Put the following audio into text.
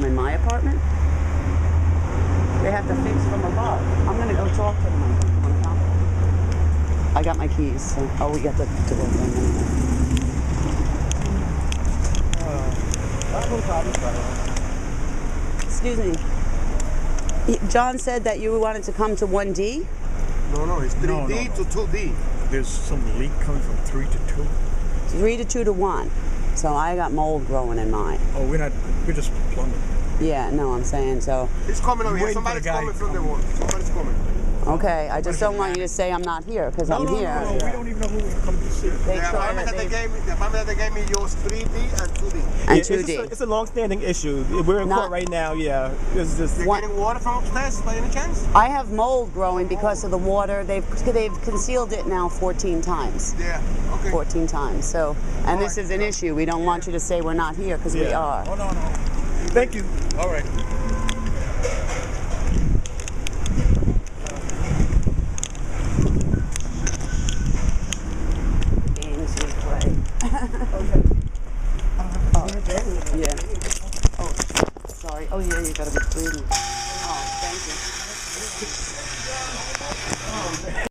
in my apartment. They have to fix from above. I'm gonna go talk to them. Wanna come? I got my keys. So, oh, we got the door thing anyway. Excuse me. John said that you wanted to come to 1D? No, it's 3D to 2D. There's some leak coming from 3 to 2. 3 to 2 to 1. So I got mold growing in mine. Oh, we're just plumbing. Yeah, no, I'm saying so. He's coming over here. Somebody's coming from the wall. Somebody's coming. Okay, I just don't want you to say I'm not here, because I'm here. No, we don't even know who we come to see. The apartment that they gave me yours 3D and 2D. And Yeah, 2D. It's a long-standing issue. We're in court right now. Yeah, it's just. You're getting water from upstairs by any chance? I have mold growing because of the water. They've concealed it now 14 times. Yeah, okay. 14 times. So, and this is an issue. We don't want you to say we're not here, because we are. Oh, no. Thank you. All right. Games we play. Yeah. Oh, sorry. Oh, yeah, you gotta be breathing. Oh, thank you.